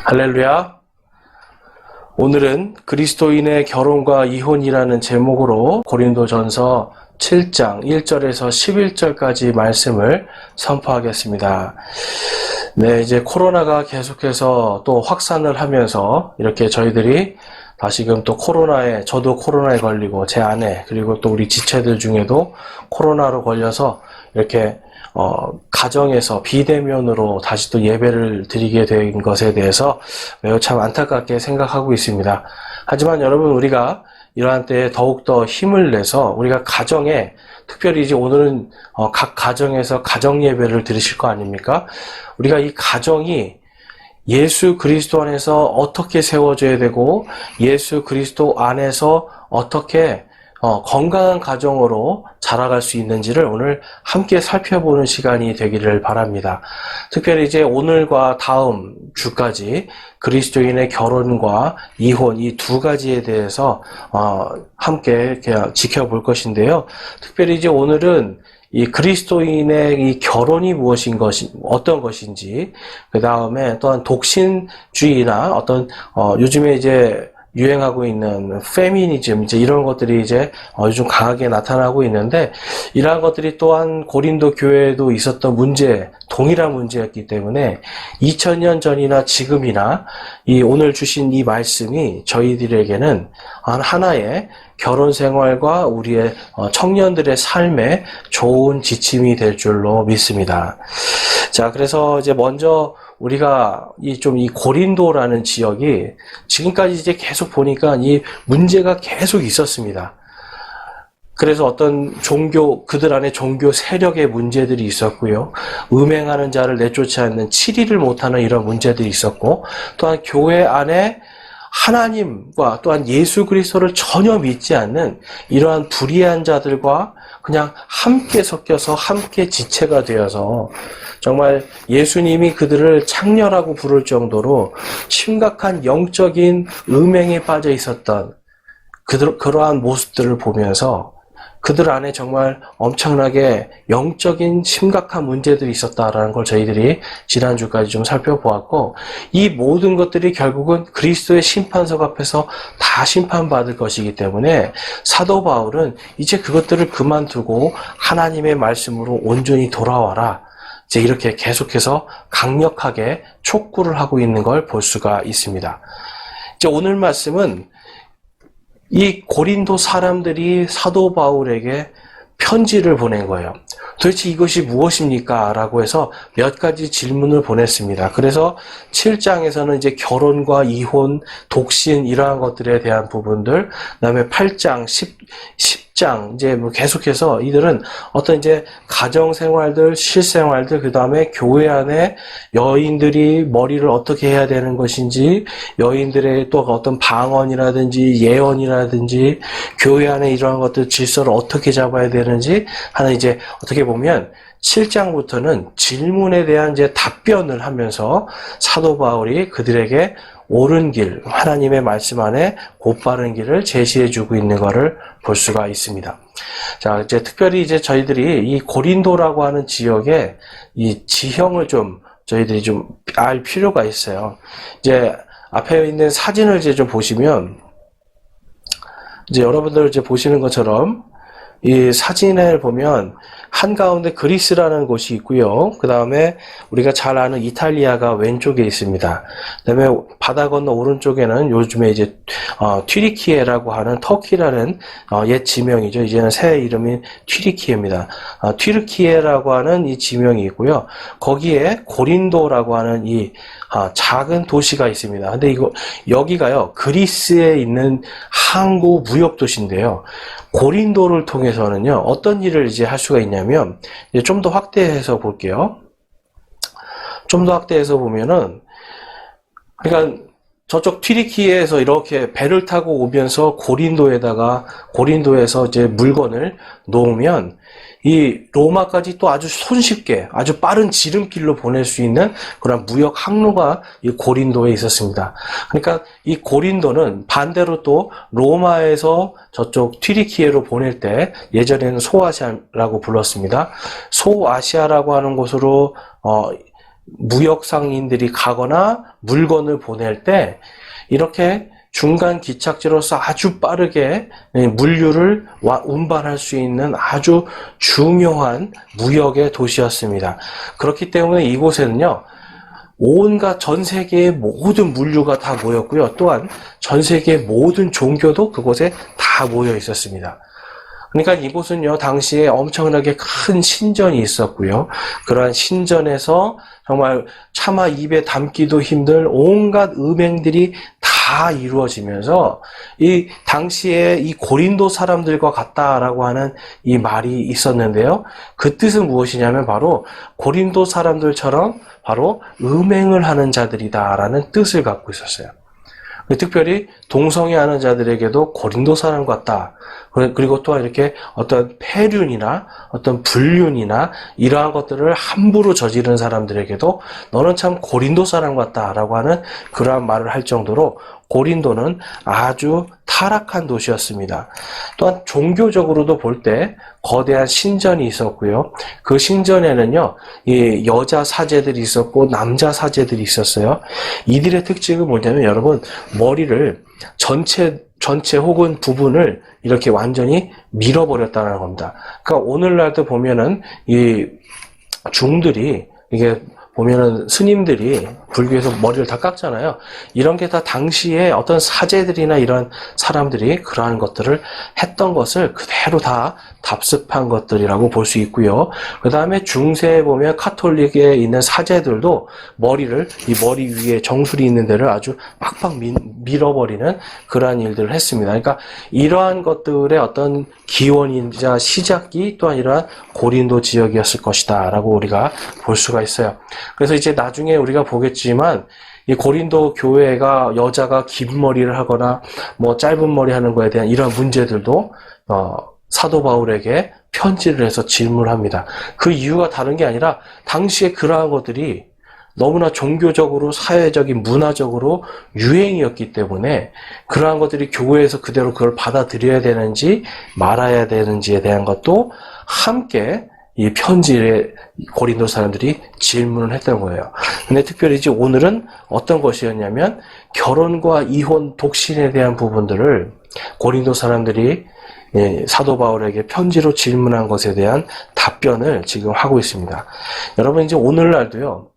할렐루야. 오늘은 그리스도인의 결혼과 이혼이라는 제목으로 고린도전서 7장 1절에서 11절까지 말씀을 선포하겠습니다. 네, 이제 코로나가 계속해서 또 확산을 하면서 이렇게 저희들이 다시금 또 저도 코로나에 걸리고 제 아내 그리고 또 우리 지체들 중에도 코로나로 걸려서 이렇게 가정에서 비대면으로 다시 또 예배를 드리게 된 것에 대해서 매우 참 안타깝게 생각하고 있습니다. 하지만 여러분, 우리가 이러한 때에 더욱더 힘을 내서 우리가 가정에, 특별히 이제 오늘은 각 가정에서 가정 예배를 드리실 거 아닙니까? 우리가 이 가정이 예수 그리스도 안에서 어떻게 세워져야 되고 예수 그리스도 안에서 어떻게 건강한 가정으로 자라갈 수 있는지를 오늘 함께 살펴보는 시간이 되기를 바랍니다. 특별히 이제 오늘과 다음 주까지 그리스도인의 결혼과 이혼 이 두 가지에 대해서 함께 지켜볼 것인데요. 특별히 이제 오늘은 이 그리스도인의 이 결혼이 어떤 것인지, 그 다음에 또한 독신주의나 어떤 요즘에 이제 유행하고 있는 페미니즘, 이제 이런 것들이 이제 요즘 강하게 나타나고 있는데, 이러한 것들이 또한 고린도 교회에도 있었던 동일한 문제였기 때문에 2000년 전이나 지금이나 이 오늘 주신 이 말씀이 저희들에게는 하나의 결혼 생활과 우리의 청년들의 삶에 좋은 지침이 될 줄로 믿습니다. 자, 그래서 이제 먼저 우리가 이 고린도라는 지역이 지금까지 이제 계속 보니까 이 문제가 계속 있었습니다. 그래서 어떤 그들 안에 종교 세력의 문제들이 있었고요. 음행하는 자를 내쫓지 않는, 치리를 못하는 이런 문제들이 있었고, 또한 교회 안에 하나님과 또한 예수 그리스도를 전혀 믿지 않는 이러한 불의한 자들과 그냥 함께 섞여서 함께 지체가 되어서 정말 예수님이 그들을 창녀라고 부를 정도로 심각한 영적인 음행에 빠져 있었던 그러한 모습들을 보면서 그들 안에 정말 엄청나게 영적인 심각한 문제들이 있었다라는 걸 저희들이 지난주까지 좀 살펴보았고, 이 모든 것들이 결국은 그리스도의 심판석 앞에서 다 심판받을 것이기 때문에 사도 바울은 이제 그것들을 그만두고 하나님의 말씀으로 온전히 돌아와라, 이제 이렇게 계속해서 강력하게 촉구를 하고 있는 걸 볼 수가 있습니다. 이제 오늘 말씀은 이 고린도 사람들이 사도 바울에게 편지를 보낸 거예요. 도대체 이것이 무엇입니까? 라고 해서 몇 가지 질문을 보냈습니다. 그래서 7장에서는 이제 결혼과 이혼, 독신 이러한 것들에 대한 부분들, 그다음에 8장, 10장 이제 계속해서 이들은 어떤 이제 가정 생활들, 실생활들, 그다음에 교회 안에 여인들이 머리를 어떻게 해야 되는 것인지, 여인들의 또 어떤 방언이라든지 예언이라든지 교회 안에 이러한 것들 질서를 어떻게 잡아야 되는지 하는, 이제 어떻게 보면 7장부터는 질문에 대한 이제 답변을 하면서 사도 바울이 그들에게 옳은 길, 하나님의 말씀 안에 곧바른 길을 제시해주고 있는 것을 볼 수가 있습니다. 자, 이제 특별히 이제 저희들이 이 고린도라고 하는 지역의 이 지형을 저희들이 좀 알 필요가 있어요. 이제 앞에 있는 사진을 이제 좀 보시면, 이제 여러분들 이제 보시는 것처럼 이 사진을 보면 한가운데 그리스라는 곳이 있고요. 그 다음에 우리가 잘 아는 이탈리아가 왼쪽에 있습니다. 그 다음에 바다 건너 오른쪽에는 요즘에 이제 튀르키예라고 하는 터키라는 옛 지명이죠. 이제는 새 이름인 튀르키예입니다. 튀르키예라고 하는 이 지명이 있고요. 거기에 고린도라고 하는 이 작은 도시가 있습니다. 근데 여기가요, 그리스에 있는 항구 무역 도시인데요. 고린도를 통해서는요, 어떤 일을 이제 할 수가 있냐면, 이제 좀 더 확대해서 볼게요. 좀 더 확대해서 보면은, 그러니까 저쪽 튀르키예에서 이렇게 배를 타고 오면서 고린도에서 이제 물건을 놓으면 이 로마까지 또 아주 손쉽게 아주 빠른 지름길로 보낼 수 있는 그런 무역 항로가 이 고린도에 있었습니다. 그러니까 이 고린도는 반대로 또 로마에서 저쪽 튀르키예로 보낼 때 예전에는 소아시아라고 불렀습니다. 소아시아라고 하는 곳으로 무역상인들이 가거나 물건을 보낼 때 이렇게 중간 기착지로서 아주 빠르게 물류를 운반할 수 있는 아주 중요한 무역의 도시였습니다. 그렇기 때문에 이곳에는요, 온갖 전 세계의 모든 물류가 다 모였고요. 또한 전 세계의 모든 종교도 그곳에 다 모여 있었습니다. 그러니까 이곳은요, 당시에 엄청나게 큰 신전이 있었고요. 그러한 신전에서 정말 차마 입에 담기도 힘들 온갖 음행들이 다 이루어지면서 이 당시에 이 고린도 사람들과 같다라고 하는 이 말이 있었는데요. 그 뜻은 무엇이냐면 바로 고린도 사람들처럼 바로 음행을 하는 자들이다라는 뜻을 갖고 있었어요. 특별히 동성애하는 자들에게도 고린도 사람 같다. 그리고 또한 이렇게 어떤 폐륜이나 어떤 불륜이나 이러한 것들을 함부로 저지른 사람들에게도 너는 참 고린도 사람 같다라고 하는 그러한 말을 할 정도로 고린도는 아주 타락한 도시였습니다. 또한 종교적으로도 볼 때 거대한 신전이 있었고요. 그 신전에는요, 이 여자 사제들이 있었고 남자 사제들이 있었어요. 이들의 특징은 뭐냐면 여러분, 머리를 전체 혹은 부분을 이렇게 완전히 밀어버렸다는 겁니다. 그러니까 오늘날도 보면은 이 중들이 이게 보면은 스님들이 불교에서 머리를 다 깎잖아요. 이런 게 다 당시에 어떤 사제들이나 이런 사람들이 그러한 것들을 했던 것을 그대로 다 답습한 것들이라고 볼 수 있고요. 그 다음에 중세에 보면 카톨릭에 있는 사제들도 머리를, 이 머리 위에 정수리 있는 데를 아주 빡빡 밀어버리는 그러한 일들을 했습니다. 그러니까 이러한 것들의 어떤 기원이자 시작이 또한 이러한 고린도 지역이었을 것이다 라고 우리가 볼 수가 있어요. 그래서 이제 나중에 우리가 보겠지만 이 고린도 교회가 여자가 긴 머리를 하거나 뭐 짧은 머리 하는 거에 대한 이런 문제들도 사도 바울에게 편지를 해서 질문합니다. 그 이유가 다른 게 아니라 당시에 그러한 것들이 너무나 종교적으로, 사회적인, 문화적으로 유행이었기 때문에 그러한 것들이 교회에서 그대로 그걸 받아들여야 되는지 말아야 되는지에 대한 것도 함께 이 편지에 고린도 사람들이 질문을 했던 거예요. 근데 특별히 이제 오늘은 어떤 것이었냐면 결혼과 이혼, 독신에 대한 부분들을 고린도 사람들이 사도 바울에게 편지로 질문한 것에 대한 답변을 지금 하고 있습니다. 여러분 이제 오늘날도요,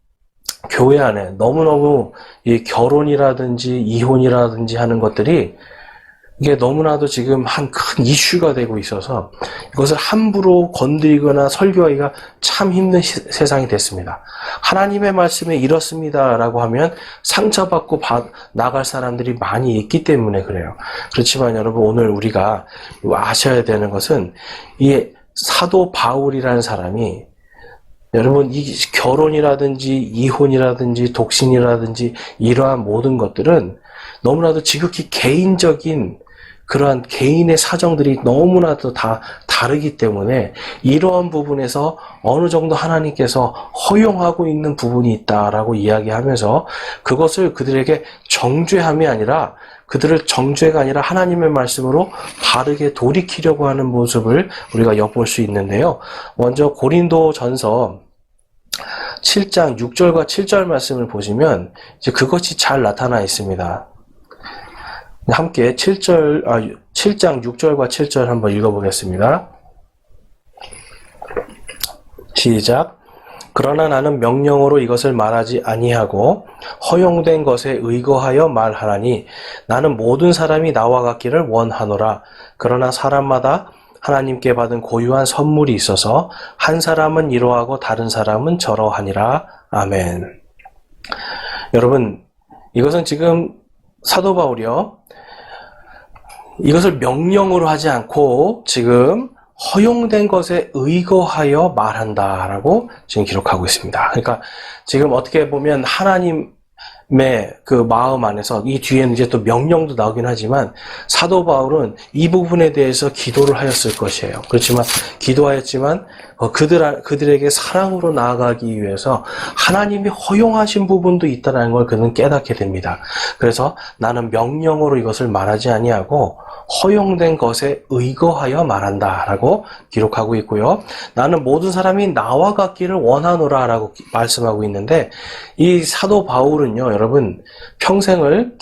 교회 안에 너무너무 이 결혼이라든지 이혼이라든지 하는 것들이 이게 너무나도 지금 한 큰 이슈가 되고 있어서 이것을 함부로 건드리거나 설교하기가 참 힘든 세상이 됐습니다. 하나님의 말씀에 이렇습니다라고 하면 상처받고 나갈 사람들이 많이 있기 때문에 그래요. 그렇지만 여러분 오늘 우리가 아셔야 되는 것은 이 사도 바울이라는 사람이 여러분 이 결혼이라든지 이혼이라든지 독신이라든지 이러한 모든 것들은 너무나도 지극히 개인적인 그러한 개인의 사정들이 너무나도 다 다르기 때문에 이러한 부분에서 어느 정도 하나님께서 허용하고 있는 부분이 있다라고 이야기하면서 그것을 그들에게 정죄함이 아니라 그들을 정죄가 아니라 하나님의 말씀으로 바르게 돌이키려고 하는 모습을 우리가 엿볼 수 있는데요. 먼저 고린도 전서 7장 6절과 7절 말씀을 보시면 이제 그것이 잘 나타나 있습니다. 함께 7장 6절과 7절 한번 읽어보겠습니다. 시작. 그러나 나는 명령으로 이것을 말하지 아니하고 허용된 것에 의거하여 말하나니 나는 모든 사람이 나와 같기를 원하노라. 그러나 사람마다 하나님께 받은 고유한 선물이 있어서 한 사람은 이러하고 다른 사람은 저러하니라. 아멘. 여러분, 이것은 지금 사도 바울이요, 이것을 명령으로 하지 않고 지금 허용된 것에 의거하여 말한다라고 지금 기록하고 있습니다. 그러니까 지금 어떻게 보면 하나님 그 마음 안에서 이 뒤에는 이제 또 명령도 나오긴 하지만 사도 바울은 이 부분에 대해서 기도를 하였을 것이에요. 그렇지만 기도하였지만 그들에게 사랑으로 나아가기 위해서 하나님이 허용하신 부분도 있다는 걸 그는 깨닫게 됩니다. 그래서 나는 명령으로 이것을 말하지 아니하고 허용된 것에 의거하여 말한다라고 기록하고 있고요. 나는 모든 사람이 나와 같기를 원하노라라고 말씀하고 있는데 이 사도 바울은요, 여러분 평생을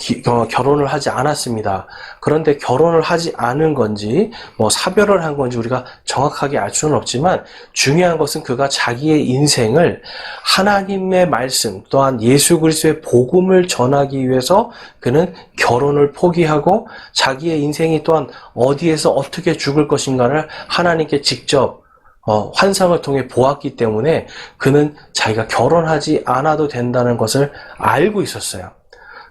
결혼을 하지 않았습니다. 그런데 결혼을 하지 않은 건지 뭐 사별을 한 건지 우리가 정확하게 알 수는 없지만 중요한 것은 그가 자기의 인생을 하나님의 말씀 또한 예수 그리스도의 복음을 전하기 위해서 그는 결혼을 포기하고 자기의 인생이 또한 어디에서 어떻게 죽을 것인가를 하나님께 직접 환상을 통해 보았기 때문에 그는 자기가 결혼하지 않아도 된다는 것을 알고 있었어요.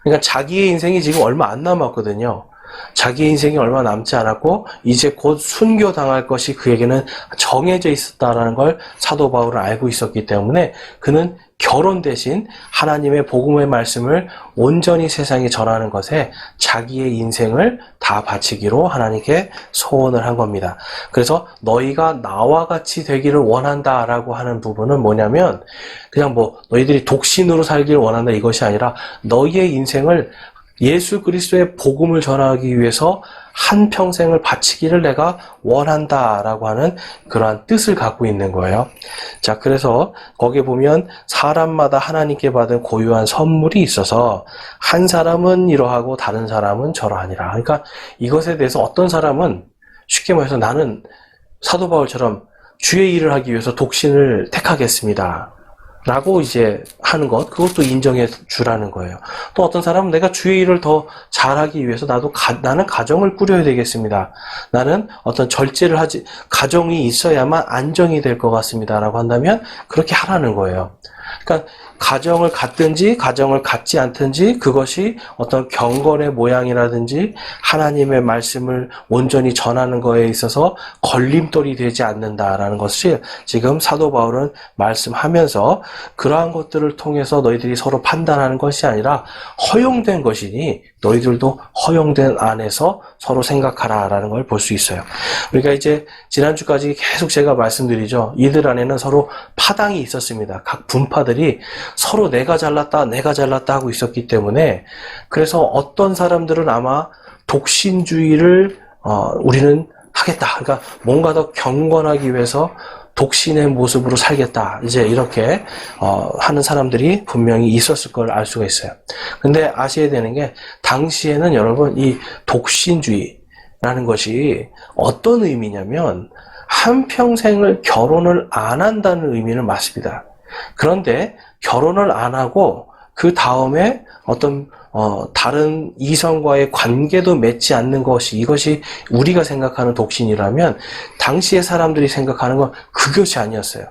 그러니까 자기의 인생이 지금 얼마 안 남았거든요. 자기의 인생이 얼마 남지 않았고 이제 곧 순교당할 것이 그에게는 정해져 있었다는 걸 사도 바울은 알고 있었기 때문에 그는 결혼 대신 하나님의 복음의 말씀을 온전히 세상에 전하는 것에 자기의 인생을 다 바치기로 하나님께 소원을 한 겁니다. 그래서 너희가 나와 같이 되기를 원한다라고 하는 부분은 뭐냐면 그냥 뭐 너희들이 독신으로 살기를 원한다 이것이 아니라 너희의 인생을 예수 그리스도의 복음을 전하기 위해서 한평생을 바치기를 내가 원한다라고 하는 그러한 뜻을 갖고 있는 거예요. 자, 그래서 거기에 보면 사람마다 하나님께 받은 고유한 선물이 있어서 한 사람은 이러하고 다른 사람은 저러하니라. 그러니까 이것에 대해서 어떤 사람은 쉽게 말해서 나는 사도 바울처럼 주의 일을 하기 위해서 독신을 택하겠습니다. 라고 이제 하는 것, 그것도 인정해 주라는 거예요. 또 어떤 사람은 내가 주의 일을 더 잘하기 위해서 나는 가정을 꾸려야 되겠습니다. 나는 어떤 절제를 가정이 있어야만 안정이 될 것 같습니다. 라고 한다면 그렇게 하라는 거예요. 그러니까 가정을 갖든지 가정을 갖지 않든지 그것이 어떤 경건의 모양이라든지 하나님의 말씀을 온전히 전하는 거에 있어서 걸림돌이 되지 않는다라는 것을 지금 사도 바울은 말씀하면서 그러한 것들을 통해서 너희들이 서로 판단하는 것이 아니라 허용된 것이니 너희들도 허용된 안에서 서로 생각하라라는 걸 볼 수 있어요. 우리가 이제 지난주까지 계속 제가 말씀드리죠. 이들 안에는 서로 파당이 있었습니다. 각 분파들이 서로 내가 잘났다 하고 있었기 때문에 그래서 어떤 사람들은 아마 독신주의를 우리는 하겠다. 그러니까 뭔가 더 경건하기 위해서 독신의 모습으로 살겠다. 이제 이렇게 하는 사람들이 분명히 있었을 걸 알 수가 있어요. 근데 아셔야 되는 게 당시에는 여러분 이 독신주의라는 것이 어떤 의미냐면 한평생을 결혼을 안 한다는 의미는 맞습니다. 그런데 결혼을 안 하고 그 다음에 어떤 다른 이성과의 관계도 맺지 않는 것이 이것이 우리가 생각하는 독신이라면 당시의 사람들이 생각하는 건 그것이 아니었어요.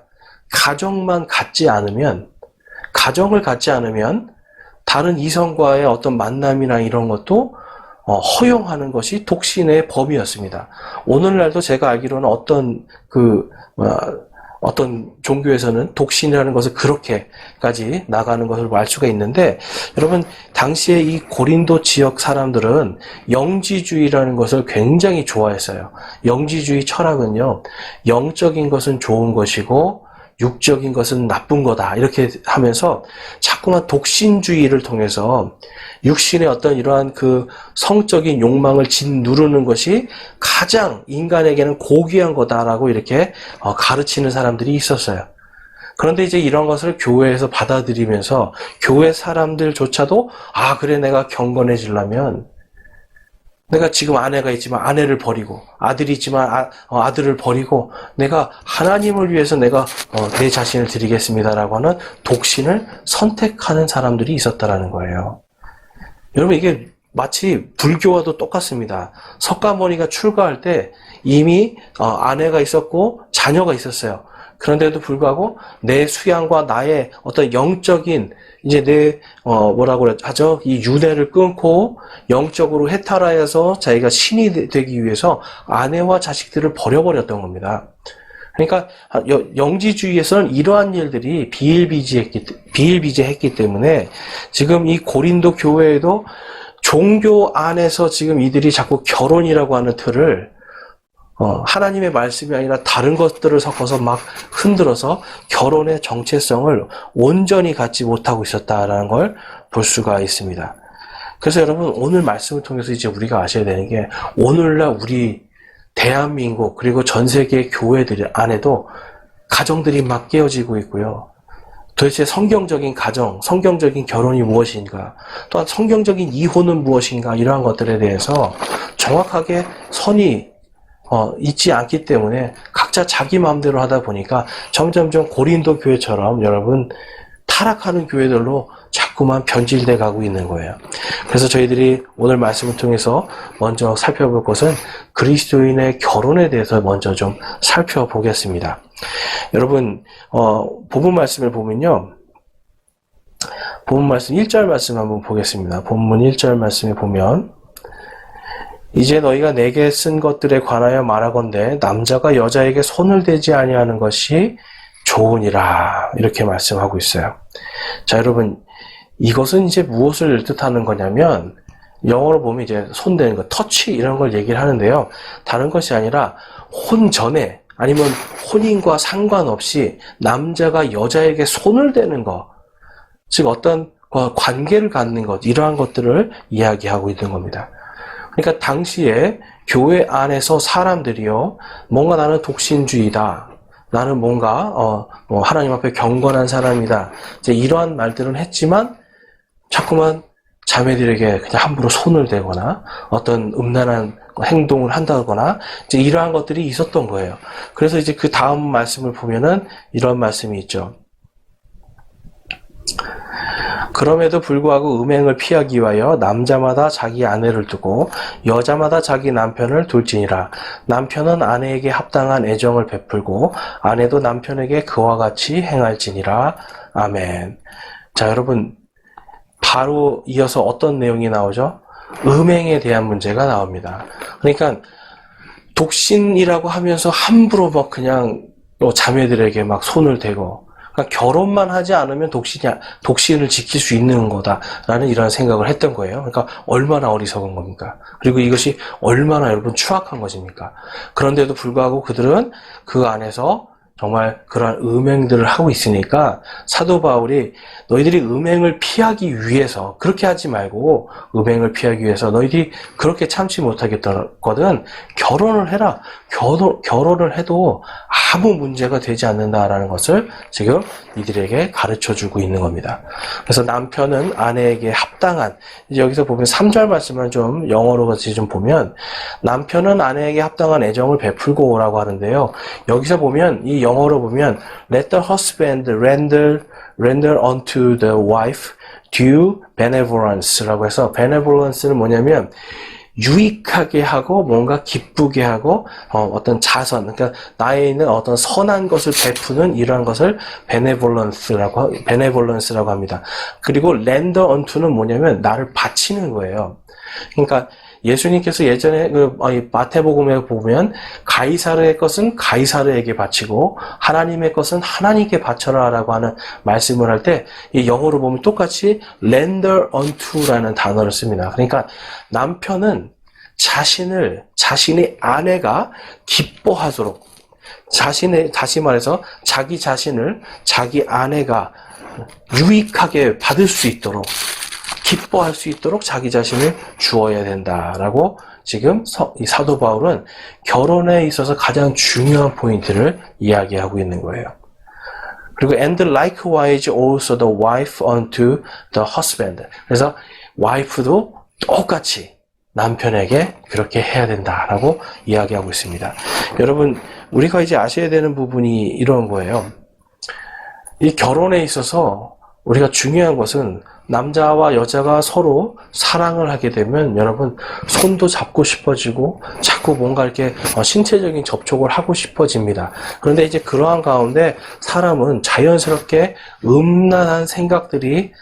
가정을 갖지 않으면 다른 이성과의 어떤 만남이나 이런 것도 허용하는 것이 독신의 범위였습니다. 오늘날도 제가 알기로는 어떤 종교에서는 독신이라는 것을 그렇게까지 나가는 것을 알 수가 있는데 여러분 당시에 이 고린도 지역 사람들은 영지주의라는 것을 굉장히 좋아했어요. 영지주의 철학은요. 영적인 것은 좋은 것이고 육적인 것은 나쁜 거다 이렇게 하면서 자꾸만 독신주의를 통해서 육신의 어떤 이러한 그 성적인 욕망을 짓누르는 것이 가장 인간에게는 고귀한 거다라고 이렇게 가르치는 사람들이 있었어요. 그런데 이제 이런 것을 교회에서 받아들이면서 교회 사람들조차도 그래 내가 경건해지려면 내가 지금 아내가 있지만 아내를 버리고 아들이 있지만 아들을 버리고 내가 하나님을 위해서 내가 내 자신을 드리겠습니다라고 하는 독신을 선택하는 사람들이 있었다라는 거예요. 여러분 이게 마치 불교와도 똑같습니다. 석가모니가 출가할 때 이미 아내가 있었고 자녀가 있었어요. 그런데도 불구하고 내 수양과 나의 어떤 영적인 이제 내 뭐라고 하죠? 이 윤회를 끊고 영적으로 해탈하여서 자기가 신이 되기 위해서 아내와 자식들을 버려버렸던 겁니다. 그러니까 영지주의에서는 이러한 일들이 비일비재했기 때문에 지금 이 고린도 교회에도 종교 안에서 지금 이들이 자꾸 결혼이라고 하는 틀을 하나님의 말씀이 아니라 다른 것들을 섞어서 막 흔들어서 결혼의 정체성을 온전히 갖지 못하고 있었다라는 걸 볼 수가 있습니다. 그래서 여러분 오늘 말씀을 통해서 이제 우리가 아셔야 되는 게 오늘날 우리 대한민국 그리고 전 세계 교회들 안에도 가정들이 막 깨어지고 있고요. 도대체 성경적인 가정, 성경적인 결혼이 무엇인가, 또한 성경적인 이혼은 무엇인가 이러한 것들에 대해서 정확하게 선이 있지 않기 때문에 각자 자기 마음대로 하다 보니까 점점점 고린도 교회처럼 여러분 타락하는 교회들로 자꾸만 변질돼 가고 있는 거예요. 그래서 저희들이 오늘 말씀을 통해서 먼저 살펴볼 것은 그리스도인의 결혼에 대해서 먼저 좀 살펴보겠습니다. 여러분 본문 말씀을 보면요. 본문 말씀 1절 말씀 한번 보겠습니다. 본문 1절 말씀에 보면 이제 너희가 내게 쓴 것들에 관하여 말하건대 남자가 여자에게 손을 대지 아니하는 것이 좋으니라 이렇게 말씀하고 있어요. 자 여러분 이것은 이제 무엇을 뜻하는 거냐면 영어로 보면 이제 손대는 거, 터치 이런 걸 얘기를 하는데요. 다른 것이 아니라 혼 전에 아니면 혼인과 상관없이 남자가 여자에게 손을 대는 것, 즉 어떤 관계를 갖는 것 이러한 것들을 이야기하고 있는 겁니다. 그러니까 당시에 교회 안에서 사람들이요, 뭔가 나는 독신주의다. 나는 뭔가 하나님 앞에 경건한 사람이다. 이제 이러한 말들은 했지만 자꾸만 자매들에게 그냥 함부로 손을 대거나 어떤 음란한 행동을 한다거나 이제 이러한 것들이 있었던 거예요. 그래서 이제 그 다음 말씀을 보면은 이런 말씀이 있죠. 그럼에도 불구하고 음행을 피하기 위하여 남자마다 자기 아내를 두고 여자마다 자기 남편을 둘지니라. 남편은 아내에게 합당한 애정을 베풀고 아내도 남편에게 그와 같이 행할지니라. 아멘. 자, 여러분 바로 이어서 어떤 내용이 나오죠? 음행에 대한 문제가 나옵니다. 그러니까 독신이라고 하면서 함부로 막 그냥 자매들에게 막 손을 대고 그러니까 결혼만 하지 않으면 독신을 지킬 수 있는 거다라는 이런 생각을 했던 거예요. 그러니까 얼마나 어리석은 겁니까? 그리고 이것이 얼마나 여러분 추악한 것입니까? 그런데도 불구하고 그들은 그 안에서 정말 그러한 음행들을 하고 있으니까 사도 바울이 너희들이 음행을 피하기 위해서 그렇게 하지 말고 음행을 피하기 위해서 너희들이 그렇게 참지 못하겠거든 결혼을 해라. 결혼을 해도 아무 문제가 되지 않는다라는 것을 지금 이들에게 가르쳐주고 있는 겁니다. 그래서 남편은 아내에게 합당한, 이제 여기서 보면 3절 말씀만 좀 영어로 같이 좀 보면 남편은 아내에게 합당한 애정을 베풀고라고 하는데요. 여기서 보면 이 영어로 보면 let the husband render unto the wife due benevolence라고 해서 benevolence는 뭐냐면 유익하게 하고 뭔가 기쁘게 하고 어떤 자선, 그러니까 나에 있는 어떤 선한 것을 베푸는 이러한 것을 benevolence라고 합니다. 그리고 render unto는 뭐냐면 나를 바치는 거예요. 그러니까 예수님께서 예전에 마태복음에 보면 가이사르의 것은 가이사르에게 바치고 하나님의 것은 하나님께 바쳐라라고 하는 말씀을 할 때 이 영어로 보면 똑같이 render unto라는 단어를 씁니다. 그러니까 남편은 자신의 아내가 기뻐하도록 다시 말해서 자기 자신을 자기 아내가 유익하게 받을 수 있도록 기뻐할 수 있도록 자기 자신을 주어야 된다라고 지금 이 사도 바울은 결혼에 있어서 가장 중요한 포인트를 이야기하고 있는 거예요. 그리고 and likewise also the wife unto the husband. 그래서 와이프도 똑같이 남편에게 그렇게 해야 된다라고 이야기하고 있습니다. 여러분 우리가 이제 아셔야 되는 부분이 이런 거예요. 이 결혼에 있어서 우리가 중요한 것은 남자와 여자가 서로 사랑을 하게 되면 여러분 손도 잡고 싶어지고 자꾸 뭔가 이렇게 신체적인 접촉을 하고 싶어집니다. 그런데 이제 그러한 가운데 사람은 자연스럽게 음란한 생각들이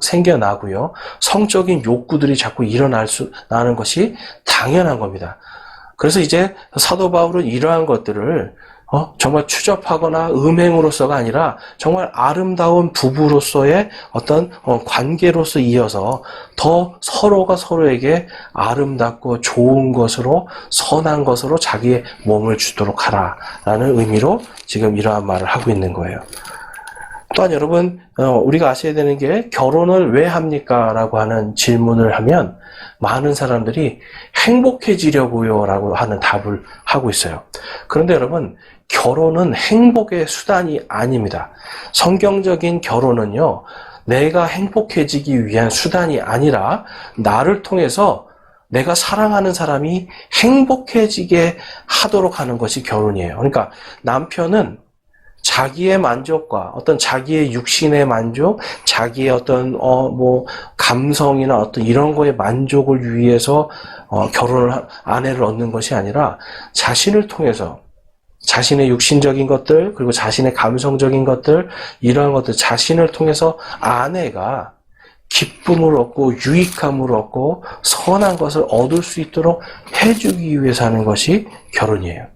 생겨나고요. 성적인 욕구들이 자꾸 나는 것이 당연한 겁니다. 그래서 이제 사도 바울은 이러한 것들을 정말 추접하거나 음행으로서가 아니라 정말 아름다운 부부로서의 어떤 관계로서 이어서 더 서로가 서로에게 아름답고 좋은 것으로 선한 것으로 자기의 몸을 주도록 하라라는 의미로 지금 이러한 말을 하고 있는 거예요. 또한 여러분 우리가 아셔야 되는 게 결혼을 왜 합니까? 라고 하는 질문을 하면 많은 사람들이 행복해지려고요 라고 하는 답을 하고 있어요. 그런데 여러분 결혼은 행복의 수단이 아닙니다. 성경적인 결혼은요 내가 행복해지기 위한 수단이 아니라 나를 통해서 내가 사랑하는 사람이 행복해지게 하도록 하는 것이 결혼이에요. 그러니까 남편은 자기의 만족과 어떤 자기의 육신의 만족, 자기의 어떤 감성이나 어떤 이런 거에 만족을 위해서 아내를 얻는 것이 아니라 자신을 통해서 자신의 육신적인 것들 그리고 자신의 감성적인 것들 이러한 것들 자신을 통해서 아내가 기쁨을 얻고 유익함을 얻고 선한 것을 얻을 수 있도록 해주기 위해서 하는 것이 결혼이에요.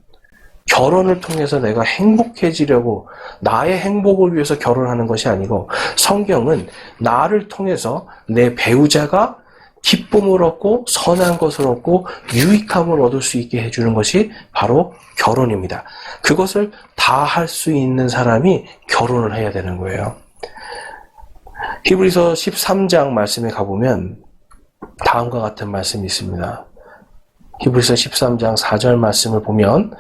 결혼을 통해서 내가 행복해지려고 나의 행복을 위해서 결혼하는 것이 아니고 성경은 나를 통해서 내 배우자가 기쁨을 얻고 선한 것을 얻고 유익함을 얻을 수 있게 해주는 것이 바로 결혼입니다. 그것을 다 할 수 있는 사람이 결혼을 해야 되는 거예요. 히브리서 13장 말씀에 가보면 다음과 같은 말씀이 있습니다. 히브리서 13장 4절 말씀을 보면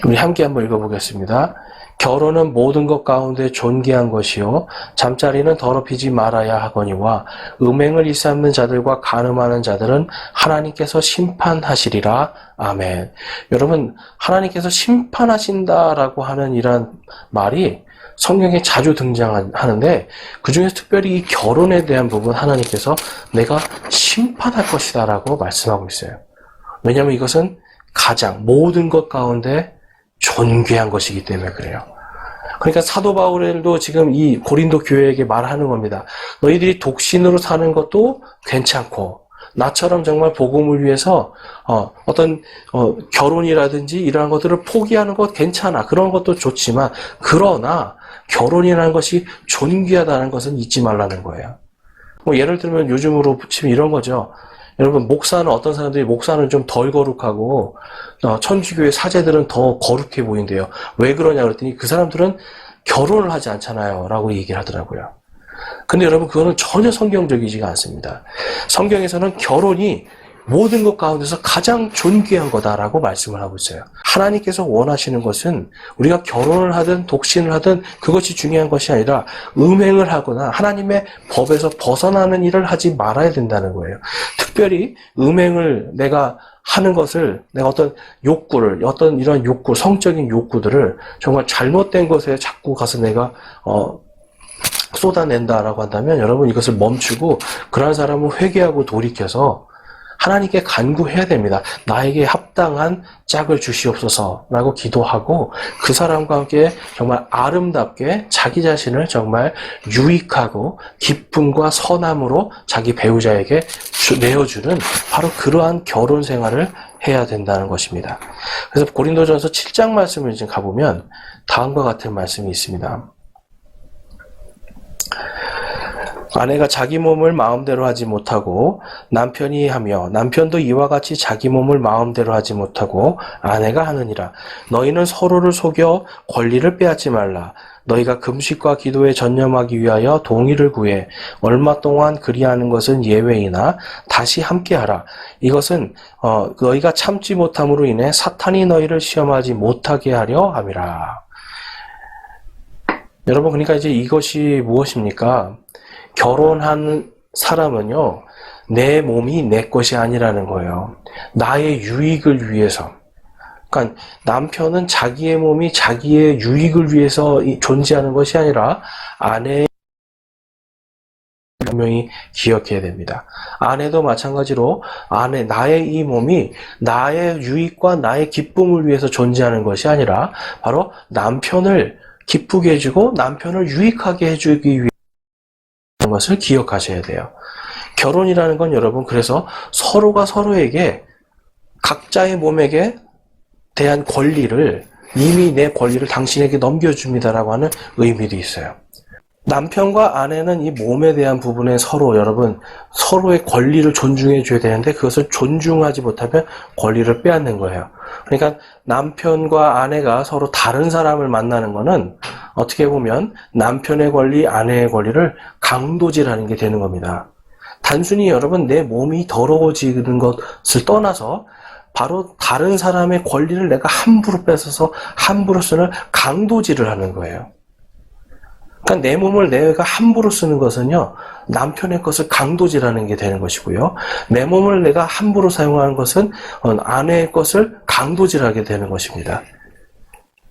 우리 함께 한번 읽어보겠습니다. 결혼은 모든 것 가운데 존귀한 것이요 잠자리는 더럽히지 말아야 하거니와 음행을 일삼는 자들과 간음하는 자들은 하나님께서 심판하시리라. 아멘. 여러분 하나님께서 심판하신다라고 하는 이런 말이 성경에 자주 등장하는데 그 중에서 특별히 이 결혼에 대한 부분 하나님께서 내가 심판할 것이다 라고 말씀하고 있어요. 왜냐하면 이것은 가장 모든 것 가운데 존귀한 것이기 때문에 그래요. 그러니까 사도 바울도 지금 이 고린도 교회에게 말하는 겁니다. 너희들이 독신으로 사는 것도 괜찮고 나처럼 정말 복음을 위해서 어떤 결혼이라든지 이러한 것들을 포기하는 것 괜찮아. 그런 것도 좋지만 그러나 결혼이라는 것이 존귀하다는 것은 잊지 말라는 거예요. 예를 들면 요즘으로 치면 이런 거죠. 여러분 어떤 사람들이 목사는 좀 덜 거룩하고 천주교의 사제들은 더 거룩해 보인대요. 왜 그러냐 그랬더니 그 사람들은 결혼을 하지 않잖아요 라고 얘기를 하더라고요. 근데 여러분 그거는 전혀 성경적이지가 않습니다. 성경에서는 결혼이 모든 것 가운데서 가장 존귀한 거다라고 말씀을 하고 있어요. 하나님께서 원하시는 것은 우리가 결혼을 하든 독신을 하든 그것이 중요한 것이 아니라 음행을 하거나 하나님의 법에서 벗어나는 일을 하지 말아야 된다는 거예요. 특별히 음행을 내가 하는 것을 내가 어떤 욕구를 어떤 이런 욕구 성적인 욕구들을 정말 잘못된 것에 자꾸 가서 내가 쏟아낸다라고 한다면 여러분 이것을 멈추고 그러한 사람은 회개하고 돌이켜서 하나님께 간구해야 됩니다. 나에게 합당한 짝을 주시옵소서라고 기도하고 그 사람과 함께 정말 아름답게 자기 자신을 정말 유익하고 기쁨과 선함으로 자기 배우자에게 내어주는 바로 그러한 결혼 생활을 해야 된다는 것입니다. 그래서 고린도전서 7장 말씀을 지금 가보면 다음과 같은 말씀이 있습니다. 아내가 자기 몸을 마음대로 하지 못하고 남편이 하며 남편도 이와 같이 자기 몸을 마음대로 하지 못하고 아내가 하느니라. 너희는 서로를 속여 권리를 빼앗지 말라. 너희가 금식과 기도에 전념하기 위하여 동의를 구해 얼마 동안 그리하는 것은 예외이나 다시 함께하라. 이것은 너희가 참지 못함으로 인해 사탄이 너희를 시험하지 못하게 하려 함이라. 여러분 그러니까 이제 이것이 무엇입니까? 결혼한 사람은요, 내 몸이 내 것이 아니라는 거예요. 나의 유익을 위해서. 그러니까 남편은 자기의 몸이 자기의 유익을 위해서 존재하는 것이 아니라 아내의 분명히 기억해야 됩니다. 아내도 마찬가지로 나의 이 몸이 나의 유익과 나의 기쁨을 위해서 존재하는 것이 아니라 바로 남편을 기쁘게 해주고 남편을 유익하게 해주기 위해 것을 기억하셔야 돼요. 결혼이라는 건 여러분 그래서 서로가 서로에게 각자의 몸에게 대한 권리를 이미 내 권리를 당신에게 넘겨줍니다라고 하는 의미도 있어요. 남편과 아내는 이 몸에 대한 부분에 서로 여러분 서로의 권리를 존중해 줘야 되는데 그것을 존중하지 못하면 권리를 빼앗는 거예요. 그러니까 남편과 아내가 서로 다른 사람을 만나는 거는 어떻게 보면 남편의 권리, 아내의 권리를 강도질하는 게 되는 겁니다. 단순히 여러분 내 몸이 더러워지는 것을 떠나서 바로 다른 사람의 권리를 내가 함부로 뺏어서 함부로 쓰는 강도질을 하는 거예요. 그러니까 내 몸을 내가 함부로 쓰는 것은요, 남편의 것을 강도질하는 게 되는 것이고요. 내 몸을 내가 함부로 사용하는 것은 아내의 것을 강도질하게 되는 것입니다.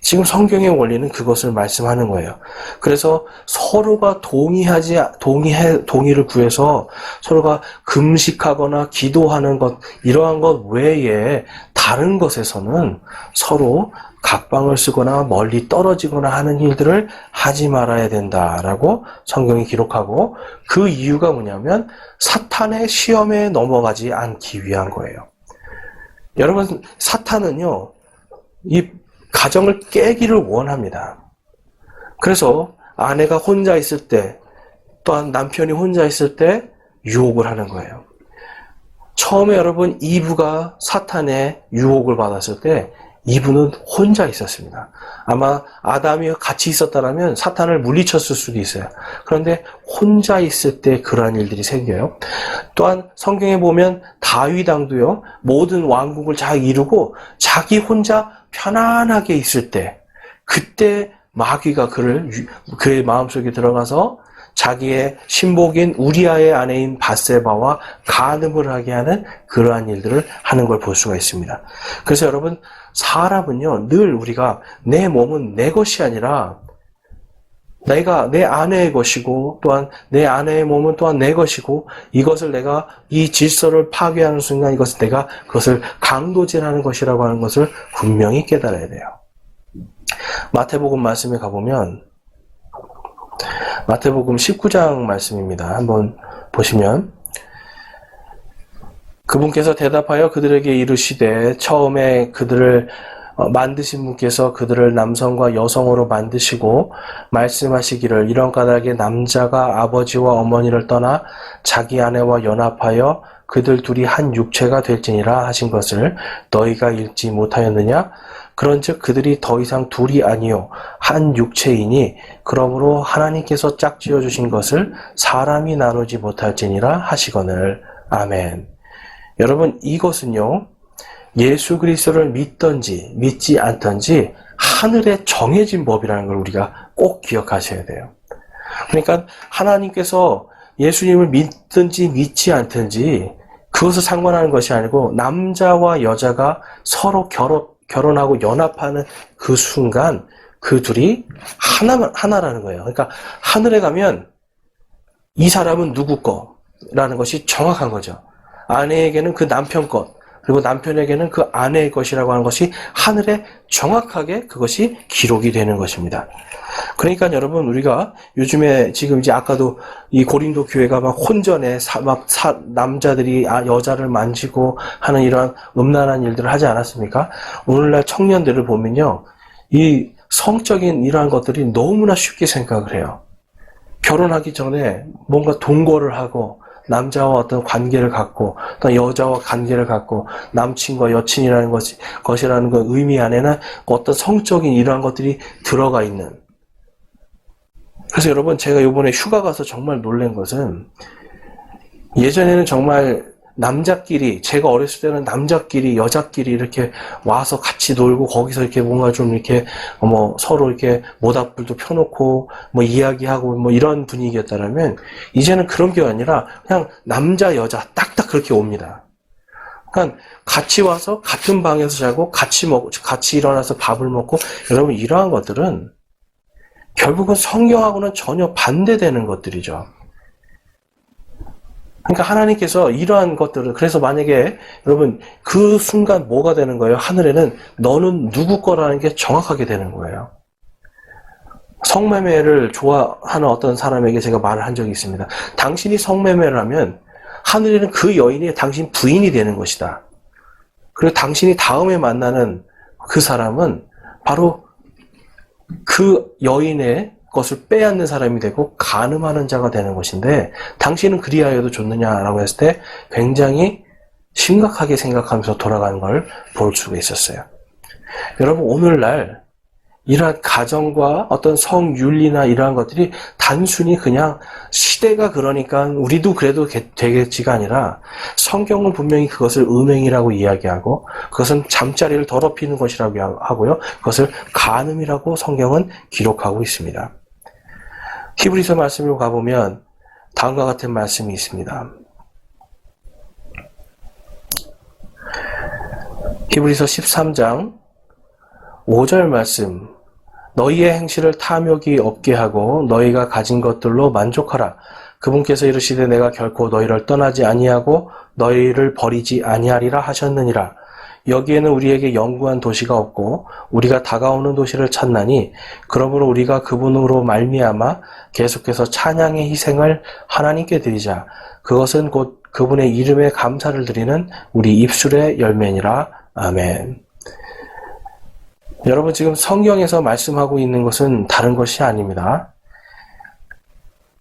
지금 성경의 원리는 그것을 말씀하는 거예요. 그래서 서로가 동의를 구해서 서로가 금식하거나 기도하는 것, 이러한 것 외에 다른 것에서는 서로 각방을 쓰거나 멀리 떨어지거나 하는 일들을 하지 말아야 된다라고 성경이 기록하고, 그 이유가 뭐냐면 사탄의 시험에 넘어가지 않기 위한 거예요. 여러분, 사탄은요, 이 가정을 깨기를 원합니다. 그래서 아내가 혼자 있을 때, 또한 남편이 혼자 있을 때 유혹을 하는 거예요. 처음에 여러분 이브가 사탄의 유혹을 받았을 때 이브는 혼자 있었습니다. 아마 아담이 같이 있었다면 사탄을 물리쳤을 수도 있어요. 그런데 혼자 있을 때 그러한 일들이 생겨요. 또한 성경에 보면 다윗 왕도요, 모든 왕국을 잘 이루고 자기 혼자 편안하게 있을 때, 그때 마귀가 그의 마음속에 들어가서 자기의 신복인 우리아의 아내인 밧세바와 간음을 하게 하는 그러한 일들을 하는 걸 볼 수가 있습니다. 그래서 여러분, 사람은요, 늘 우리가 내 몸은 내 것이 아니라 내가 내 아내의 것이고, 또한 내 아내의 몸은 또한 내 것이고, 이것을 내가 이 질서를 파괴하는 순간 이것을 내가 그것을 강도질하는 것이라고 하는 것을 분명히 깨달아야 돼요. 마태복음 말씀에 가보면 마태복음 19장 말씀입니다. 한번 보시면, 그분께서 대답하여 그들에게 이르시되, 처음에 그들을 만드신 분께서 그들을 남성과 여성으로 만드시고 말씀하시기를, 이런 까닭에 남자가 아버지와 어머니를 떠나 자기 아내와 연합하여 그들 둘이 한 육체가 될지니라 하신 것을 너희가 읽지 못하였느냐? 그런즉 그들이 더 이상 둘이 아니요 한 육체이니, 그러므로 하나님께서 짝지어 주신 것을 사람이 나누지 못할지니라 하시거늘. 아멘. 여러분, 이것은요, 예수 그리스도를 믿든지 믿지 않든지 하늘에 정해진 법이라는 걸 우리가 꼭 기억하셔야 돼요. 그러니까 하나님께서 예수님을 믿든지 믿지 않든지 그것을 상관하는 것이 아니고, 남자와 여자가 서로 결혼하고 연합하는 그 순간 그 둘이 하나라는 거예요. 그러니까 하늘에 가면 이 사람은 누구 거라는 것이 정확한 거죠. 아내에게는 그 남편 것, 그리고 남편에게는 그 아내의 것이라고 하는 것이 하늘에 정확하게 그것이 기록이 되는 것입니다. 그러니까 여러분, 우리가 요즘에 지금 이제 아까도 이 고린도 교회가 막 혼전에 남자들이 여자를 만지고 하는 이러한 음란한 일들을 하지 않았습니까? 오늘날 청년들을 보면요, 이 성적인 이러한 것들이 너무나 쉽게 생각을 해요. 결혼하기 전에 뭔가 동거를 하고 남자와 어떤 관계를 갖고, 또 여자와 관계를 갖고, 남친과 여친이라는 것이라는 그 의미 안에는 어떤 성적인 이러한 것들이 들어가 있는. 그래서 여러분, 제가 이번에 휴가 가서 정말 놀란 것은, 예전에는 정말 남자끼리, 제가 어렸을 때는 남자끼리, 여자끼리 이렇게 와서 같이 놀고, 거기서 이렇게 뭔가 좀 이렇게, 서로 이렇게 모닥불도 펴놓고, 이야기하고, 이런 분위기였다면, 이제는 그런 게 아니라, 그냥 남자, 여자, 딱딱 그렇게 옵니다. 그러니까, 같이 와서 같은 방에서 자고, 같이 일어나서 밥을 먹고, 여러분, 이러한 것들은, 결국은 성경하고는 전혀 반대되는 것들이죠. 그러니까 하나님께서 이러한 것들을, 그래서 만약에 여러분 그 순간 뭐가 되는 거예요? 하늘에는 너는 누구 거라는 게 정확하게 되는 거예요. 성매매를 좋아하는 어떤 사람에게 제가 말을 한 적이 있습니다. 당신이 성매매를 하면 하늘에는 그 여인이 당신 부인이 되는 것이다. 그리고 당신이 다음에 만나는 그 사람은 바로 그 여인의 것을 빼앗는 사람이 되고 간음하는 자가 되는 것인데, 당신은 그리하여도 좋느냐라고 했을 때 굉장히 심각하게 생각하면서 돌아가는 걸 볼 수가 있었어요. 여러분, 오늘날 이러한 가정과 어떤 성윤리나 이러한 것들이 단순히 그냥 시대가 그러니까 우리도 그래도 되겠지가 아니라, 성경은 분명히 그것을 음행이라고 이야기하고 그것은 잠자리를 더럽히는 것이라고 하고요, 그것을 간음이라고 성경은 기록하고 있습니다. 히브리서 말씀으로 가보면 다음과 같은 말씀이 있습니다. 히브리서 13장 5절 말씀, 너희의 행실을 탐욕이 없게 하고 너희가 가진 것들로 만족하라. 그분께서 이르시되 내가 결코 너희를 떠나지 아니하고 너희를 버리지 아니하리라 하셨느니라. 여기에는 우리에게 영구한 도시가 없고 우리가 다가오는 도시를 찾나니, 그러므로 우리가 그분으로 말미암아 계속해서 찬양의 희생을 하나님께 드리자. 그것은 곧 그분의 이름에 감사를 드리는 우리 입술의 열매니라. 아멘. 여러분, 지금 성경에서 말씀하고 있는 것은 다른 것이 아닙니다.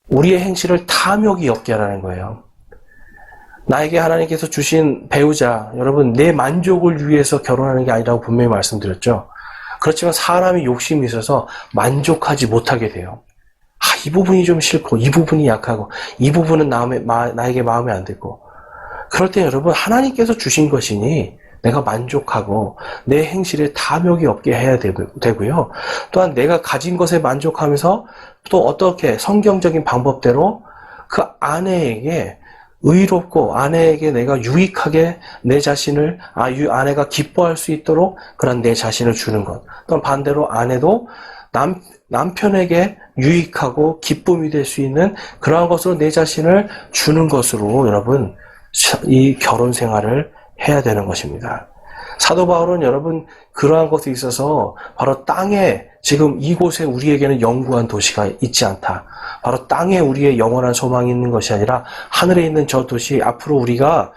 우리의 행실을 탐욕이 없게 하라는 거예요. 나에게 하나님께서 주신 배우자, 여러분, 내 만족을 위해서 결혼하는 게 아니라고 분명히 말씀드렸죠. 그렇지만 사람이 욕심이 있어서 만족하지 못하게 돼요. 이 부분이 좀 싫고, 이 부분이 약하고, 이 부분은 나에게 마음에 안 들고. 그럴 때 여러분, 하나님께서 주신 것이니 내가 만족하고 내 행실에 탐욕이 없게 해야 되고요. 또한 내가 가진 것에 만족하면서 또 어떻게 성경적인 방법대로 그 아내에게 의롭고 아내에게 내가 유익하게 내 자신을, 아내가 기뻐할 수 있도록 그런 내 자신을 주는 것. 또한 반대로 아내도 남편에게 유익하고 기쁨이 될 수 있는 그러한 것으로 내 자신을 주는 것으로 여러분, 이 결혼 생활을 해야 되는 것입니다. 사도 바울은 여러분, 그러한 것에 있어서 바로 땅에, 지금 이곳에 우리에게는 영구한 도시가 있지 않다. 바로 땅에 우리의 영원한 소망이 있는 것이 아니라 하늘에 있는 저 도시, 앞으로 우리가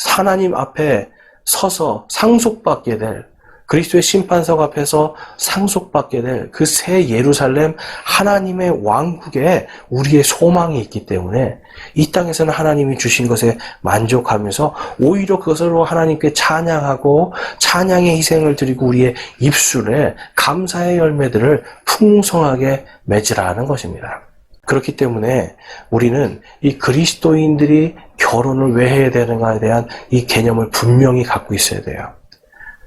하나님 앞에 서서 상속받게 될, 그리스도의 심판석 앞에서 상속받게 될 그 새 예루살렘, 하나님의 왕국에 우리의 소망이 있기 때문에 이 땅에서는 하나님이 주신 것에 만족하면서 오히려 그것으로 하나님께 찬양하고 찬양의 희생을 드리고 우리의 입술에 감사의 열매들을 풍성하게 맺으라 하는 것입니다. 그렇기 때문에 우리는 이 그리스도인들이 결혼을 왜 해야 되는가에 대한 이 개념을 분명히 갖고 있어야 돼요.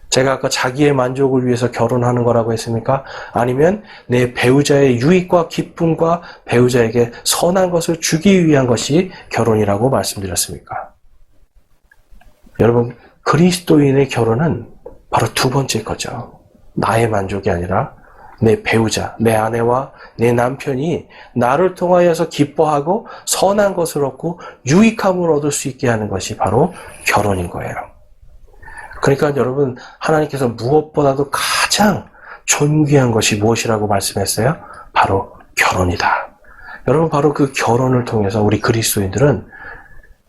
제가 아까 자기의 만족을 위해서 결혼하는 거라고 했습니까? 아니면 내 배우자의 유익과 기쁨과 배우자에게 선한 것을 주기 위한 것이 결혼이라고 말씀드렸습니까? 여러분, 그리스도인의 결혼은 바로 두 번째 거죠. 나의 만족이 아니라 내 배우자, 내 아내와 내 남편이 나를 통하여서 기뻐하고 선한 것을 얻고 유익함을 얻을 수 있게 하는 것이 바로 결혼인 거예요. 그러니까 여러분, 하나님께서 무엇보다도 가장 존귀한 것이 무엇이라고 말씀했어요? 바로 결혼이다. 여러분, 바로 그 결혼을 통해서 우리 그리스도인들은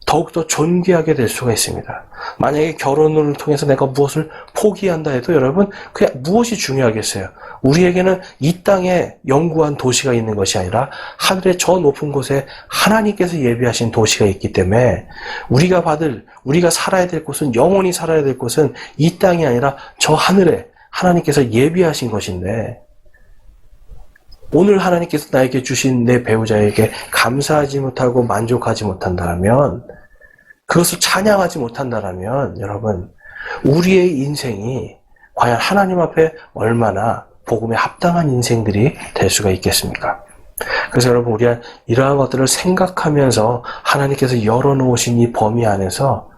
더욱더 존귀하게 될 수가 있습니다. 만약에 결혼을 통해서 내가 무엇을 포기한다 해도 여러분, 그냥 무엇이 중요하겠어요? 우리에게는 이 땅에 영구한 도시가 있는 것이 아니라 하늘의 저 높은 곳에 하나님께서 예비하신 도시가 있기 때문에 우리가 살아야 될 곳은, 영원히 살아야 될 곳은 이 땅이 아니라 저 하늘에 하나님께서 예비하신 것인데, 오늘 하나님께서 나에게 주신 내 배우자에게 감사하지 못하고 만족하지 못한다면, 그것을 찬양하지 못한다면 여러분, 우리의 인생이 과연 하나님 앞에 얼마나 복음에 합당한 인생들이 될 수가 있겠습니까? 그래서 여러분, 우리가 이러한 것들을 생각하면서 하나님께서 열어놓으신 이 범위 안에서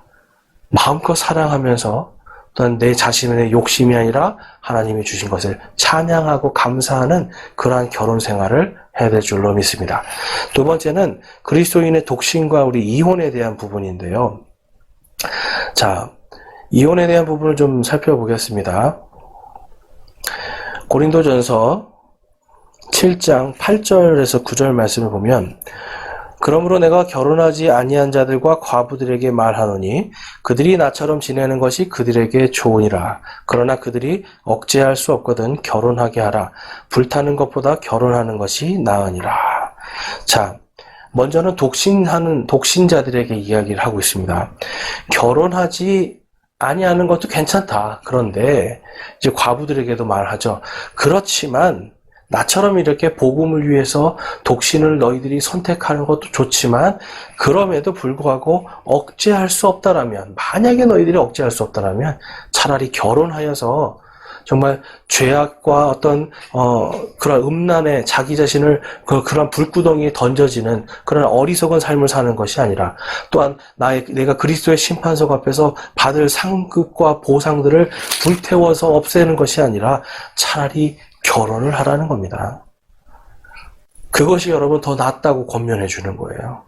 마음껏 사랑하면서 또한 내 자신의 욕심이 아니라 하나님이 주신 것을 찬양하고 감사하는 그러한 결혼 생활을 해야 될 줄로 믿습니다. 두 번째는 그리스도인의 독신과 우리 이혼에 대한 부분인데요. 자, 이혼에 대한 부분을 좀 살펴보겠습니다. 고린도전서 7장 8절에서 9절 말씀을 보면, 그러므로 내가 결혼하지 아니한 자들과 과부들에게 말하노니 그들이 나처럼 지내는 것이 그들에게 좋으니라. 그러나 그들이 억제할 수 없거든 결혼하게 하라. 불타는 것보다 결혼하는 것이 나으니라. 자, 먼저는 독신자들에게 이야기를 하고 있습니다. 결혼하지 아니하는 것도 괜찮다. 그런데 이제 과부들에게도 말하죠. 그렇지만 나처럼 이렇게 복음을 위해서 독신을 너희들이 선택하는 것도 좋지만 그럼에도 불구하고 억제할 수 없다라면, 만약에 너희들이 억제할 수 없다라면 차라리 결혼하여서 정말 죄악과 어떤 그런 음란에 자기 자신을 그런 불구덩이에 던져지는 그런 어리석은 삶을 사는 것이 아니라, 또한 내가 그리스도의 심판석 앞에서 받을 상급과 보상들을 불태워서 없애는 것이 아니라 차라리 결혼을 하라는 겁니다. 그것이 여러분 더 낫다고 권면해 주는 거예요.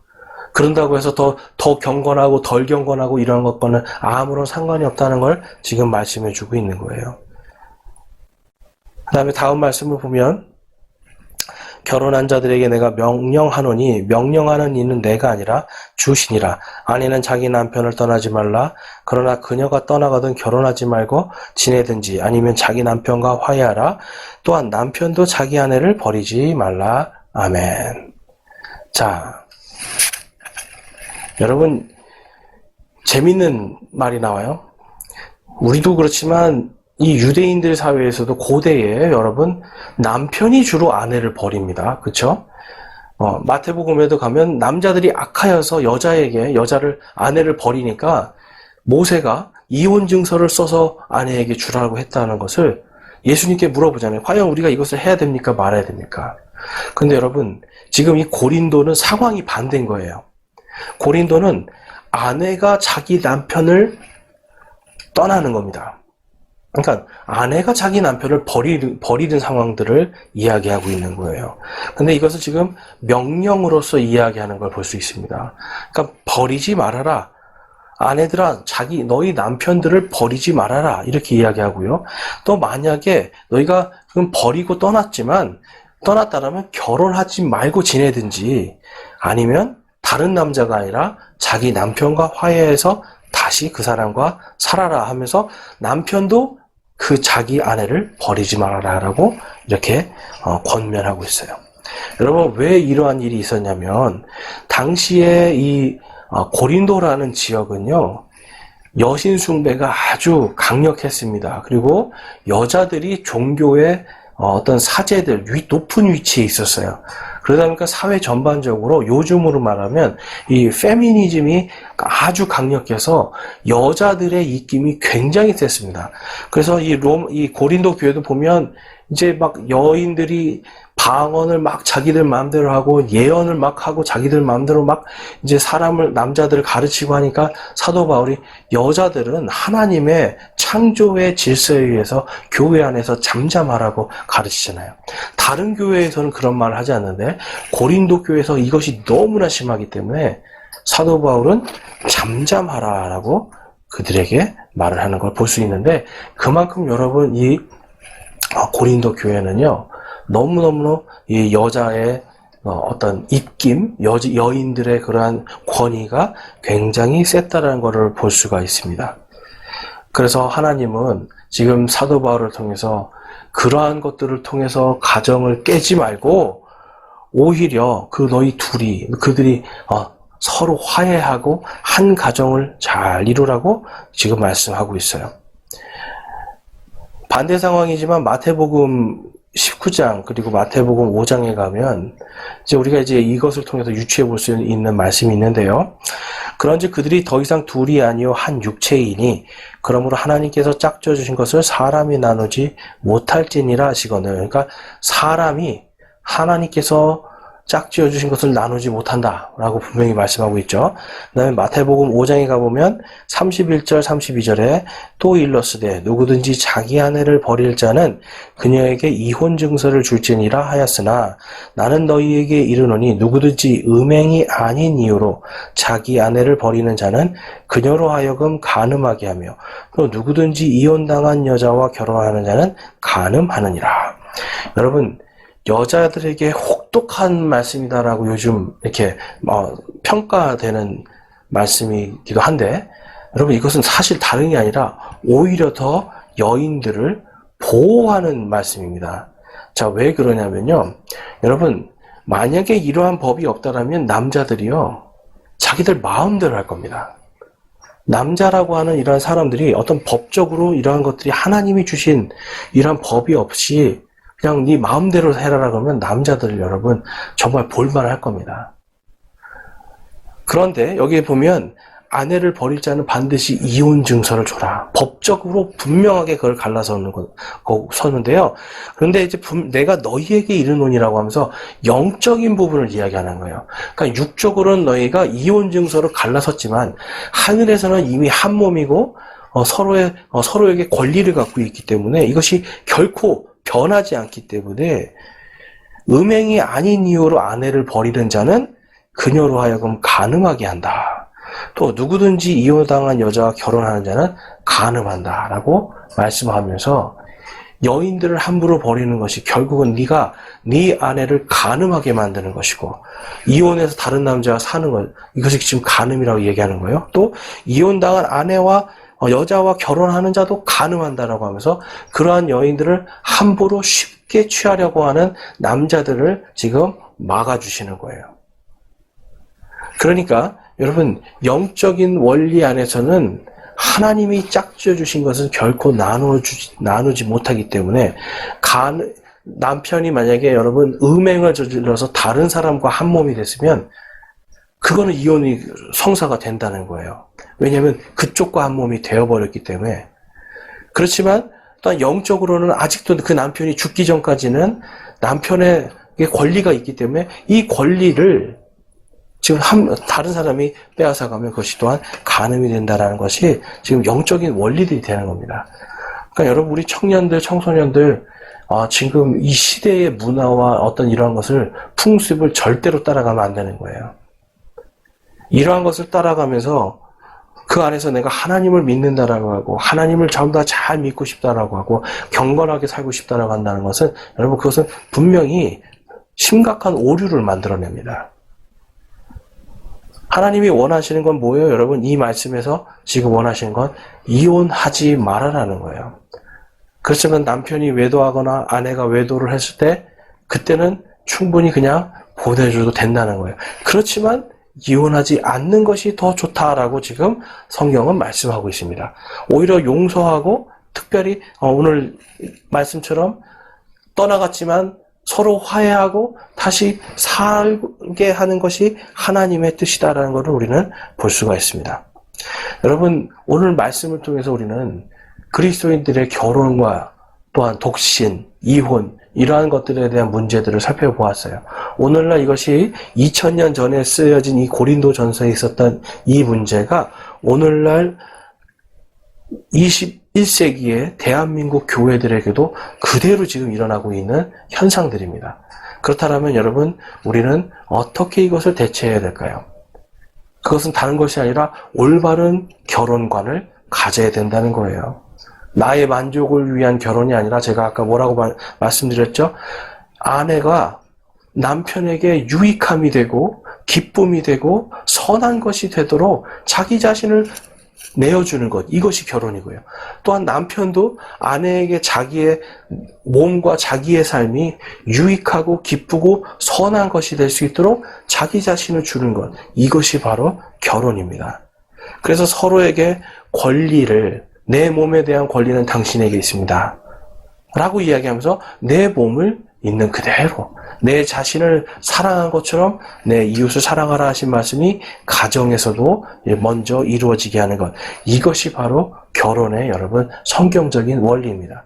그런다고 해서 더 경건하고 덜 경건하고 이런 것과는 아무런 상관이 없다는 걸 지금 말씀해 주고 있는 거예요. 그 다음에 다음 말씀을 보면, 결혼한 자들에게 내가 명령하노니 명령하는 이는 내가 아니라 주시니라. 아내는 자기 남편을 떠나지 말라. 그러나 그녀가 떠나거든 결혼하지 말고 지내든지 아니면 자기 남편과 화해하라. 또한 남편도 자기 아내를 버리지 말라. 아멘. 자, 여러분, 재밌는 말이 나와요. 우리도 그렇지만 이 유대인들 사회에서도 고대에 여러분 남편이 주로 아내를 버립니다. 그렇죠? 마태복음에도 가면 남자들이 악하여서 아내를 버리니까 모세가 이혼 증서를 써서 아내에게 주라고 했다는 것을 예수님께 물어보잖아요. 과연 우리가 이것을 해야 됩니까? 말아야 됩니까? 근데 여러분, 지금 이 고린도는 상황이 반대인 거예요. 고린도는 아내가 자기 남편을 떠나는 겁니다. 그러니까 아내가 자기 남편을 버리는 상황들을 이야기하고 있는 거예요. 근데 이것을 지금 명령으로서 이야기하는 걸 볼 수 있습니다. 그러니까 버리지 말아라. 아내들아, 너희 남편들을 버리지 말아라. 이렇게 이야기하고요. 또 만약에 너희가 그럼 버리고 떠났다라면 결혼하지 말고 지내든지 아니면 다른 남자가 아니라 자기 남편과 화해해서 다시 그 사람과 살아라 하면서 남편도 그 자기 아내를 버리지 말아라라고 이렇게 권면하고 있어요. 여러분, 왜 이러한 일이 있었냐면 당시에 이 고린도라는 지역은요, 여신 숭배가 아주 강력했습니다. 그리고 여자들이 종교의 어떤 사제들, 높은 위치에 있었어요. 그러다 보니까 사회 전반적으로 요즘으로 말하면 이 페미니즘이 아주 강력해서 여자들의 입김이 굉장히 셌습니다. 그래서 이 고린도 교회도 보면 이제 막 여인들이 방언을 막 자기들 마음대로 하고 예언을 막 하고 자기들 마음대로 막 이제 남자들을 가르치고 하니까 사도 바울이 여자들은 하나님의 창조의 질서에 의해서 교회 안에서 잠잠하라고 가르치잖아요. 다른 교회에서는 그런 말을 하지 않는데 고린도 교회에서 이것이 너무나 심하기 때문에 사도 바울은 잠잠하라라고 그들에게 말을 하는 걸 볼 수 있는데, 그만큼 여러분 이 고린도 교회는요, 너무너무 이 여자의 어떤 입김, 여인들의 그러한 권위가 굉장히 셌다라는 것을 볼 수가 있습니다. 그래서 하나님은 지금 사도 바울을 통해서 그러한 것들을 통해서 가정을 깨지 말고 오히려 그들이 서로 화해하고 한 가정을 잘 이루라고 지금 말씀하고 있어요. 반대 상황이지만 마태복음 19장 그리고 마태복음 5장에 가면 우리가 이것을 통해서 유추해 볼 수 있는 말씀이 있는데요. 그런즉 그들이 더 이상 둘이 아니요 한 육체이니 그러므로 하나님께서 짝져 주신 것을 사람이 나누지 못할지니라 하시거늘. 그러니까 사람이 하나님께서 짝지어 주신 것을 나누지 못한다라고 분명히 말씀하고 있죠. 그 다음에 마태복음 5장에 가보면 31절 32절에 또 일러스되 누구든지 자기 아내를 버릴 자는 그녀에게 이혼 증서를 줄지니라 하였으나 나는 너희에게 이르노니 누구든지 음행이 아닌 이유로 자기 아내를 버리는 자는 그녀로 하여금 간음하게 하며 또 누구든지 이혼당한 여자와 결혼하는 자는 간음하느니라. 여러분, 여자들에게 혹독한 말씀이다라고 요즘 이렇게 평가되는 말씀이기도 한데, 여러분 이것은 사실 다른 게 아니라 오히려 더 여인들을 보호하는 말씀입니다. 자, 왜 그러냐면요. 여러분, 만약에 이러한 법이 없다라면 남자들이요, 자기들 마음대로 할 겁니다. 남자라고 하는 이러한 사람들이 어떤 법적으로 이러한 것들이 하나님이 주신 이러한 법이 없이 그냥 네 마음대로 해라라 그러면 남자들 여러분 정말 볼만할 겁니다. 그런데 여기에 보면 아내를 버릴 자는 반드시 이혼 증서를 줘라. 법적으로 분명하게 그걸 서는데요. 그런데 이제 내가 너희에게 이르노니라고 하면서 영적인 부분을 이야기하는 거예요. 그러니까 육적으로는 너희가 이혼 증서를 갈라섰지만 하늘에서는 이미 한 몸이고 서로에게 권리를 갖고 있기 때문에 이것이 결코 변하지 않기 때문에 음행이 아닌 이유로 아내를 버리는 자는 그녀로 하여금 간음하게 한다. 또 누구든지 이혼당한 여자와 결혼하는 자는 간음한다라고 말씀하면서 여인들을 함부로 버리는 것이 결국은 네가 네 아내를 간음하게 만드는 것이고 이혼해서 다른 남자와 사는 것 이것이 지금 간음이라고 얘기하는 거예요. 또 이혼당한 아내와 여자와 결혼하는 자도 간음한다라고 하면서 그러한 여인들을 함부로 쉽게 취하려고 하는 남자들을 지금 막아주시는 거예요. 그러니까 여러분 영적인 원리 안에서는 하나님이 짝지어 주신 것은 결코 나누지 못하기 때문에 남편이 만약에 여러분 음행을 저질러서 다른 사람과 한 몸이 됐으면 그거는 이혼이 성사가 된다는 거예요. 왜냐하면 그쪽과 한 몸이 되어버렸기 때문에. 그렇지만 또한 영적으로는 아직도 그 남편이 죽기 전까지는 남편의 권리가 있기 때문에 이 권리를 지금 다른 사람이 빼앗아가면 그것이 또한 간음이 된다는 것이 지금 영적인 원리들이 되는 겁니다. 그러니까 여러분 우리 청년들, 청소년들 지금 이 시대의 문화와 어떤 이러한 것을 풍습을 절대로 따라가면 안 되는 거예요. 이러한 것을 따라가면서 그 안에서 내가 하나님을 믿는다라고 하고 하나님을 전부 다 잘 믿고 싶다라고 하고 경건하게 살고 싶다라고 한다는 것은 여러분 그것은 분명히 심각한 오류를 만들어냅니다. 하나님이 원하시는 건 뭐예요? 여러분 이 말씀에서 지금 원하시는 건 이혼하지 말아라는 거예요. 그렇지만 남편이 외도하거나 아내가 외도를 했을 때 그때는 충분히 그냥 보내줘도 된다는 거예요. 그렇지만 이혼하지 않는 것이 더 좋다라고 지금 성경은 말씀하고 있습니다. 오히려 용서하고 특별히 오늘 말씀처럼 떠나갔지만 서로 화해하고 다시 살게 하는 것이 하나님의 뜻이다라는 것을 우리는 볼 수가 있습니다. 여러분 오늘 말씀을 통해서 우리는 그리스도인들의 결혼과 또한 독신, 이혼 이러한 것들에 대한 문제들을 살펴보았어요. 오늘날 이것이 2000년 전에 쓰여진 이 고린도전서에 있었던 이 문제가 오늘날 21세기의 대한민국 교회들에게도 그대로 지금 일어나고 있는 현상들입니다. 그렇다면 여러분 우리는 어떻게 이것을 대처해야 될까요? 그것은 다른 것이 아니라 올바른 결혼관을 가져야 된다는 거예요. 나의 만족을 위한 결혼이 아니라 제가 아까 뭐라고 말씀드렸죠? 아내가 남편에게 유익함이 되고 기쁨이 되고 선한 것이 되도록 자기 자신을 내어주는 것, 이것이 결혼이고요. 또한 남편도 아내에게 자기의 몸과 자기의 삶이 유익하고 기쁘고 선한 것이 될 수 있도록 자기 자신을 주는 것, 이것이 바로 결혼입니다. 그래서 서로에게 권리를, 내 몸에 대한 권리는 당신에게 있습니다 라고 이야기하면서 내 몸을 있는 그대로 내 자신을 사랑한 것처럼 내 이웃을 사랑하라 하신 말씀이 가정에서도 먼저 이루어지게 하는 것, 이것이 바로 결혼의 여러분 성경적인 원리입니다.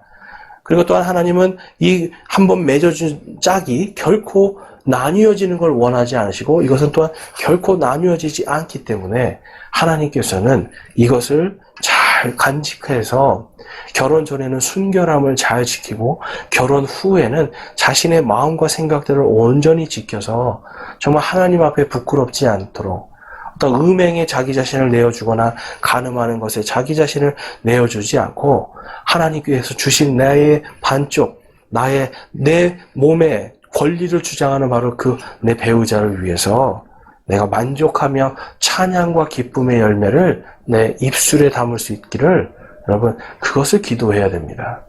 그리고 또한 하나님은 이 한번 맺어준 짝이 결코 나뉘어지는 걸 원하지 않으시고 이것은 또한 결코 나뉘어지지 않기 때문에 하나님께서는 이것을 잘 간직해서 결혼 전에는 순결함을 잘 지키고 결혼 후에는 자신의 마음과 생각들을 온전히 지켜서 정말 하나님 앞에 부끄럽지 않도록 어떤 음행에 자기 자신을 내어주거나 간음하는 것에 자기 자신을 내어주지 않고 하나님께서 주신 나의 반쪽, 내 몸의 권리를 주장하는 바로 그 내 배우자를 위해서 내가 만족하며 찬양과 기쁨의 열매를 내 입술에 담을 수 있기를 여러분 그것을 기도해야 됩니다.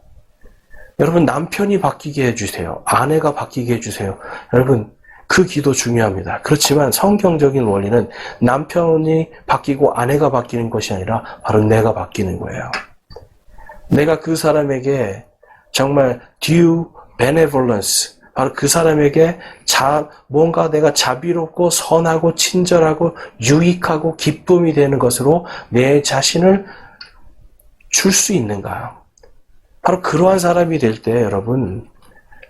여러분 남편이 바뀌게 해주세요. 아내가 바뀌게 해주세요. 여러분 그 기도 중요합니다. 그렇지만 성경적인 원리는 남편이 바뀌고 아내가 바뀌는 것이 아니라 바로 내가 바뀌는 거예요. 내가 그 사람에게 정말 due benevolence, 바로 그 사람에게 뭔가 내가 자비롭고 선하고 친절하고 유익하고 기쁨이 되는 것으로 내 자신을 줄 수 있는가. 바로 그러한 사람이 될 때 여러분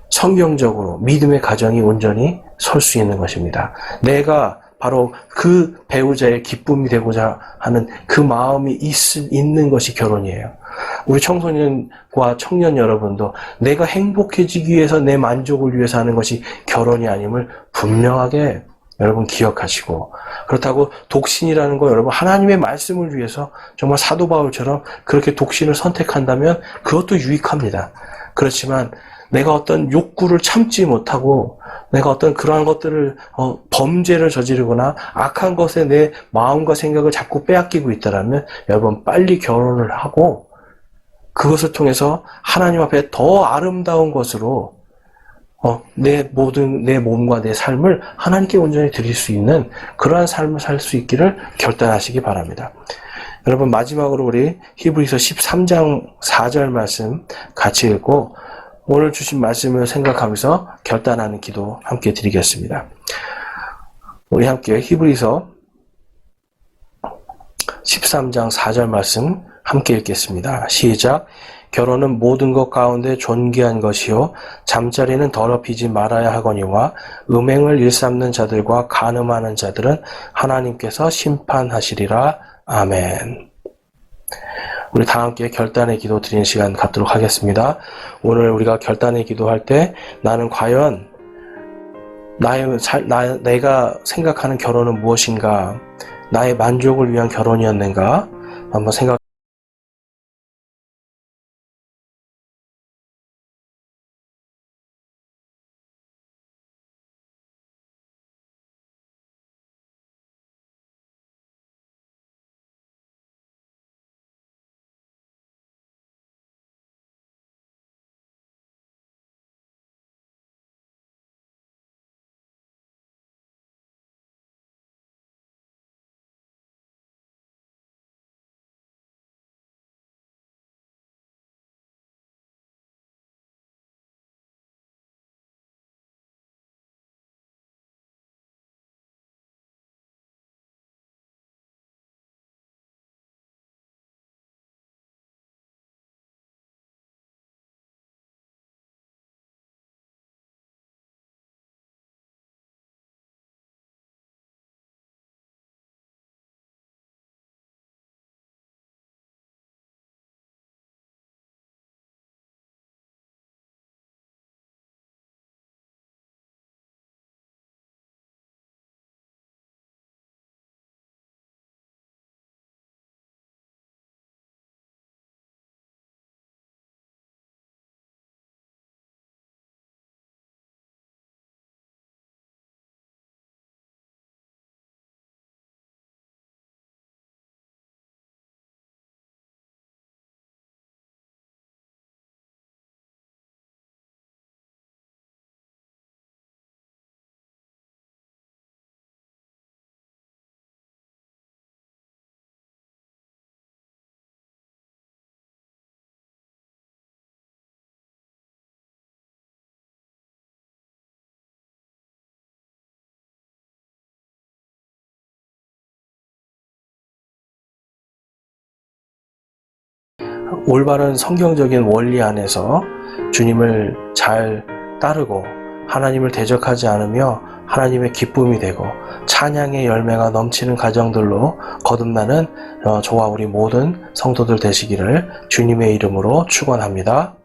성경적으로 믿음의 가정이 온전히 설 수 있는 것입니다. 내가 바로 그 배우자의 기쁨이 되고자 하는 그 마음이 있는 것이 결혼이에요. 우리 청소년과 청년 여러분도 내가 행복해지기 위해서 내 만족을 위해서 하는 것이 결혼이 아님을 분명하게 여러분 기억하시고, 그렇다고 독신이라는 거 여러분 하나님의 말씀을 위해서 정말 사도 바울처럼 그렇게 독신을 선택한다면 그것도 유익합니다. 그렇지만 내가 어떤 욕구를 참지 못하고 내가 어떤 그러한 것들을 범죄를 저지르거나 악한 것에 내 마음과 생각을 자꾸 빼앗기고 있다라면 여러분 빨리 결혼을 하고 그것을 통해서 하나님 앞에 더 아름다운 것으로 내 몸과 내 삶을 하나님께 온전히 드릴 수 있는 그러한 삶을 살 수 있기를 결단하시기 바랍니다. 여러분 마지막으로 우리 히브리서 13장 4절 말씀 같이 읽고 오늘 주신 말씀을 생각하면서 결단하는 기도 함께 드리겠습니다. 우리 함께 히브리서 13장 4절 말씀 함께 읽겠습니다. 시작. 결혼은 모든 것 가운데 존귀한 것이요 잠자리는 더럽히지 말아야 하거니와 음행을 일삼는 자들과 간음하는 자들은 하나님께서 심판하시리라. 아멘. 우리 다 함께 결단의 기도 드리는 시간 갖도록 하겠습니다. 오늘 우리가 결단의 기도할 때 나는 과연 내가 생각하는 결혼은 무엇인가? 나의 만족을 위한 결혼이었는가? 한번 생각 올바른 성경적인 원리 안에서 주님을 잘 따르고 하나님을 대적하지 않으며 하나님의 기쁨이 되고 찬양의 열매가 넘치는 가정들로 거듭나는 저와 우리 모든 성도들 되시기를 주님의 이름으로 축원합니다.